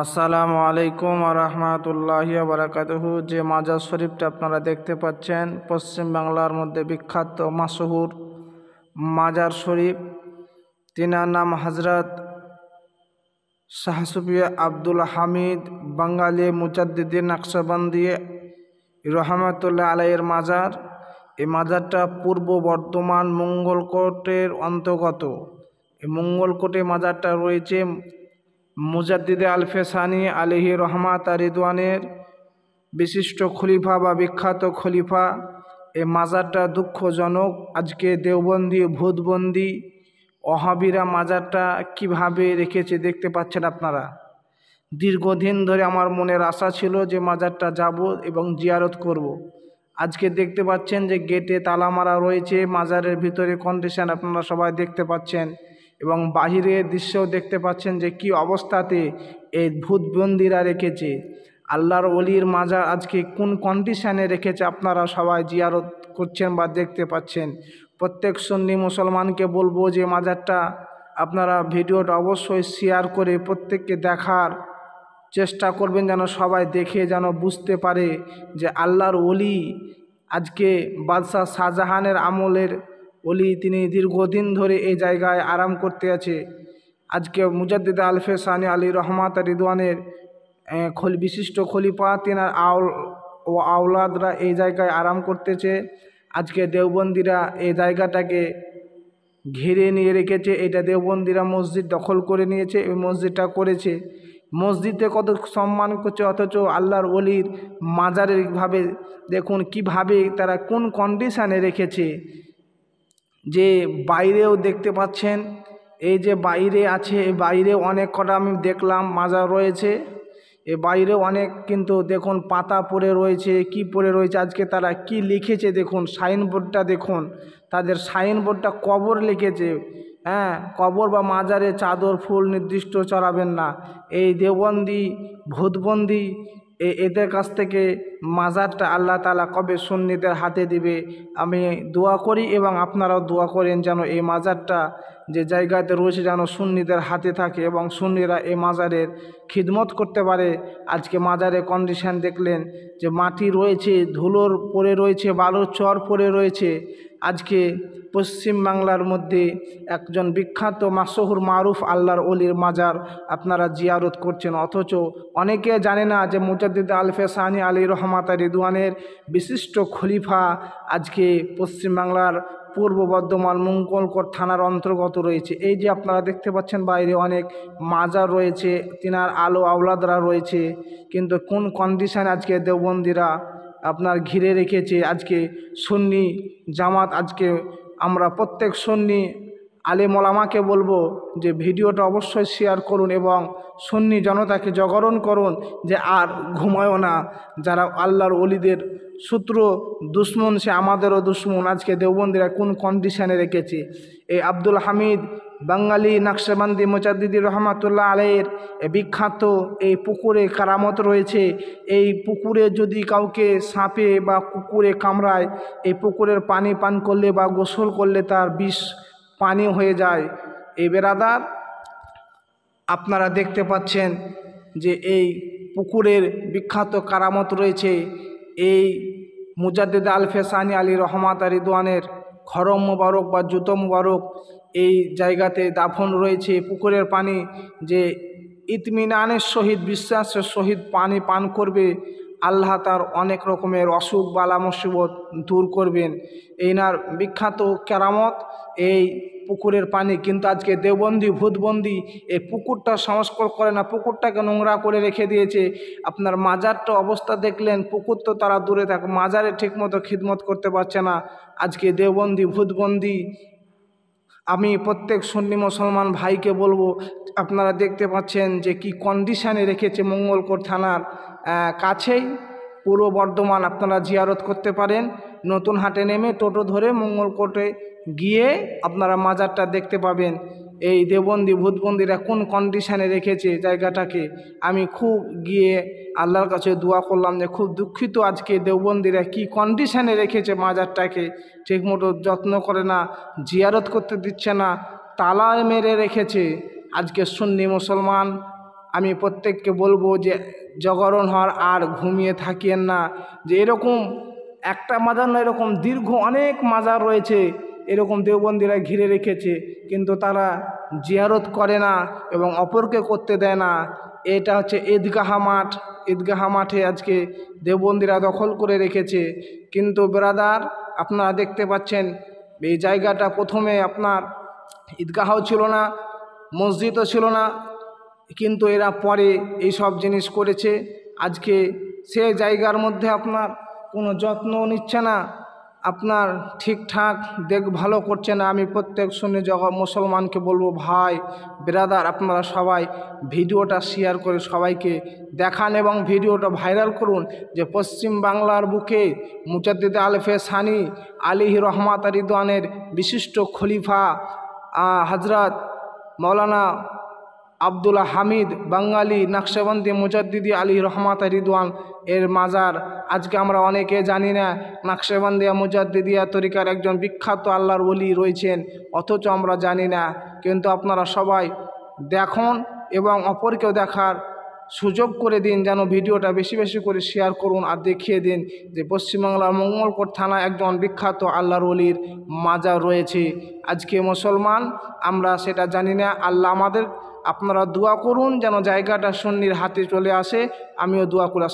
আসসালামু আলাইকুম ওয়া রাহমাতুল্লাহি ওয়া বারাকাতুহু। যে মাজার শরীফটা আপনারা দেখতে পাচ্ছেন পশ্চিম বাংলার মধ্যে বিখ্যাত মাশহুর মাজার শরীফ, তিনার নাম হযরত শাহ সুফি আব্দুল হামিদ বাঙালি মুজাদ্দিদি নকশবন্দি রহমাতুল্লাহ আলাইহির মাজার। এই মাজারটা পূর্ব বর্ধমান মঙ্গলকোটের অন্তর্গত। এই মঙ্গলকোটে মাজারটা রয়েছে মুজাদ্দিদে আল-ফেসানি আলাইহি রহমাত রিদওয়ানের বিশিষ্ট খলিফা বা বিখ্যাত খলিফা। এই মাজারটা দুঃখজনক, আজকে দেওবন্দি ভূতবন্দি ওহাবিরা মাজারটা কিভাবে রেখেছে দেখতে পাচ্ছেন আপনারা। দীর্ঘদিন ধরে আমার মনের আশা ছিল যে মাজারটা যাব এবং জিয়ারত করব। আজকে দেখতে পাচ্ছেন যে গেটে তালা মারা রয়েছে, মাজারের ভিতরে কন্ডিশন আপনারা সবাই দেখতে পাচ্ছেন এবং বাহিরের দৃশ্যও দেখতে পাচ্ছেন যে কি অবস্থাতে এই ভূতবন্দিরা রেখেছে। আল্লাহর ওলির মাজার আজকে কোন কন্ডিশনে রেখেছে আপনারা সবাই জিয়ারত করছেন বা দেখতে পাচ্ছেন। প্রত্যেক সুন্নি মুসলমানকে বলবো যে মাজারটা আপনারা ভিডিওটা অবশ্যই শেয়ার করে প্রত্যেককে দেখার চেষ্টা করবেন, যেন সবাই দেখে যেন বুঝতে পারে যে আল্লাহর ওলি আজকে বাদশাহ শাহজাহানের আমলের ওলি, তিনি দীর্ঘদিন ধরে এই জায়গায় আরাম করতে আছে। আজকে মুজাদ্দিদ আল-ফেসানি আলী রহমাত রিদওয়ানের বিশিষ্ট খলিফা, তিনার আওলাদরা এই জায়গায় আরাম করতেছে। আজকে দেওবন্দিরা এই জায়গাটাকে ঘিরে নিয়ে রেখেছে। এটা দেওবন্দিরা মসজিদ দখল করে নিয়েছে, এই মসজিদটা করেছে। মসজিদে কত সম্মান করছে, অথচ আল্লাহর ওলির মাজারের ভাবে দেখুন কিভাবে তারা কোন কন্ডিশানে রেখেছে। যে বাইরেও দেখতে পাচ্ছেন, এই যে বাইরে আছে, এই বাইরে অনেক কটা আমি দেখলাম মাজার রয়েছে। এ বাইরেও অনেক, কিন্তু দেখুন পাতা পড়ে রয়েছে, কি পড়ে রয়েছে, আজকে তারা কি লিখেছে দেখুন। সাইনবোর্ডটা দেখুন, তাদের সাইনবোর্ডটা কবর লিখেছে। কবর বা মাজারে চাদর ফুল নির্দিষ্ট চড়াবেন না। এই দেওবন্দি ভূতবন্দি এদের কাছ থেকে মাজারটা আল্লাহ তাআলা কবে সুন্নিদের হাতে দিবে, আমি দোয়া করি এবং আপনারাও দোয়া করেন যেন এই মাজারটা যে জায়গাতে রয়েছে যেন সুন্নিদের হাতে থাকে এবং সুন্নিরা এই মাজারের খিদমত করতে পারে। আজকে মাজারের কন্ডিশন দেখলেন যে মাটি রয়েছে, ধুলোর পড়ে রয়েছে, বালুর চর পড়ে রয়েছে। আজকে পশ্চিম বাংলার মধ্যে একজন বিখ্যাত মাশহুর মারুফ আল্লাহর ওলির মাজার আপনারা জিয়ারত করছেন, অথচ অনেকে জানে না যে মুজাদ্দিদ আল-ফেসানি আলী রহমাত রিদওয়ানের বিশিষ্ট খলিফা আজকে পশ্চিম বাংলার পূর্ব বর্ধমান মঙ্গলকোট থানার অন্তর্গত রয়েছে। এই যে আপনারা দেখতে পাচ্ছেন বাইরে অনেক মাজার রয়েছে, তিনার আওলাদরা রয়েছে, কিন্তু কোন কন্ডিশন আজকে দেওবন্দিরা আপনার ঘিরে রেখেছে। আজকে সুন্নি জামাত, আজকে আমরা প্রত্যেক সুন্নি আলেম ওলামাকে বলবো যে ভিডিওটা অবশ্যই শেয়ার করুন এবং সুন্নি জনতাকে জাগরণ করুন যে আর ঘুমায়ও না। যারা আল্লাহর ওলিদের সূত্র দুশ্মন, সে আমাদেরও দুশ্মন। আজকে দেওবন্দিরা কোন কন্ডিশনে রেখেছে। এই আব্দুল হামিদ বাঙালি নকশবন্দি মুজাদ্দিদি রহমাতুল্লাহ আলাইহির বিখ্যাত এই পুকুরে কারামত রয়েছে। এই পুকুরে যদি কাউকে সাপে বা কুকুরে কামড়ায়, এই পুকুরের পানি পান করলে বা গোসল করলে তার বিষ পানি হয়ে যায়। এই বেরাদার আপনারা দেখতে পাচ্ছেন যে এই পুকুরের বিখ্যাত কারামত রয়েছে। এই মুজাদ্দিদ আল-ফেসানি আলী রহমাত রিদওয়ানের খরম মুবারক বা জুতো মুবারক এই জায়গাতে দাফন রয়েছে। পুকুরের পানি যে ইতমিনানের সহিত, বিশ্বাসের সহিত পানি পান করবে, আল্লাহ তার অনেক রকমের অসুখ বালা মুসিবত দূর করবেন। এইনার বিখ্যাত কেরামত এই পুকুরের পানি। কিন্তু আজকে দেওবন্দি ভূতবন্দি এই পুকুরটা সংস্কার করে না, পুকুরটাকে নোংরা করে রেখে দিয়েছে। আপনার মাজারটা অবস্থা দেখলেন, পুকুর তো তারা দূরে থাকে, মাজারে ঠিকমতো খিদমত করতে পারছে না। আজকে দেওবন্দি ভূতবন্দি, আমি প্রত্যেক সুন্নি মুসলমান ভাইকে বলবো, আপনারা দেখতে পাচ্ছেন যে কি কন্ডিশানে রেখেছে। মঙ্গলকোট থানার কাছেই পূর্ব বর্ধমান, আপনারা জিয়ারত করতে পারেন। নতুন হাটে নেমে টোটো ধরে মঙ্গলকোটে গিয়ে আপনারা মাজারটা দেখতে পাবেন। এই দেওবন্দি ভূতবন্দিরা কোন কন্ডিশানে রেখেছে জায়গাটাকে। আমি খুব গিয়ে আল্লাহর কাছে দোয়া করলাম যে খুব দুঃখিত, আজকে দেওবন্দিরা কি কন্ডিশানে রেখেছে মাজারটাকে, ঠিকমতো যত্ন করে না, জিয়ারত করতে দিচ্ছে না, তালা মেরে রেখেছে। আজকে সুন্নি মুসলমান আমি প্রত্যেককে বলবো যে জাগরণ হওয়ার আর ঘুমিয়ে থাকিয়েন না। যে এরকম একটা মাজার নয়, এরকম দীর্ঘ অনেক মাজার রয়েছে, এরকম দেওবন্দিরা ঘিরে রেখেছে, কিন্তু তারা জিয়ারত করে না এবং অপরকে করতে দেয় না। এটা হচ্ছে ঈদগাহ মাঠ। ঈদগাহ মাঠে আজকে দেওবন্দিরা দখল করে রেখেছে। কিন্তু ব্রাদার, আপনারা দেখতে পাচ্ছেন এই জায়গাটা প্রথমে আপনার ঈদগাহও ছিল না, মসজিদও ছিল না, কিন্তু এরা পরে এই সব জিনিস করেছে। আজকে সে জায়গার মধ্যে আপনার কোনো যত্ন নিচ্ছে না, আপনার ঠিকঠাক দেখভালও করছে না। আমি প্রত্যেক সুন্নি মুসলমানকে বলবো, ভাই ব্রাদার, আপনারা সবাই ভিডিওটা শেয়ার করে সবাইকে দেখান এবং ভিডিওটা ভাইরাল করুন যে পশ্চিম বাংলার বুকে মুজাদ্দিদ আলফে সানি আলিহি রহমাত রিদওয়ানের বিশিষ্ট খলিফা হজরত মৌলানা আব্দুল হামিদ বাঙালি নকশবন্দি মুজাদ্দিদি আলী রহমাত রিদওয়ান এর মাজার আজকে আমরা অনেকে জানি না। নকশবন্দিয়া মুজাদ্দিদিয়া তরিকার একজন বিখ্যাত আল্লাহর ওলি রয়েছেন, অথচ আমরা জানি না। কিন্তু আপনারা সবাই দেখুন এবং অপরকেও দেখার সুযোগ করে দিন, যেন ভিডিওটা বেশি বেশি করে শেয়ার করুন আর দেখিয়ে দিন যে পশ্চিমবাংলার মঙ্গলকোট থানায় একজন বিখ্যাত আল্লাহর ওলির মাজার রয়েছে। আজকে মুসলমান আমরা সেটা জানি না। আল্লাহ আমাদের, আপনারা দোয়া করুন যেন জায়গাটা সুন্নির হাতে চলে আসে। আমিও দোয়া করে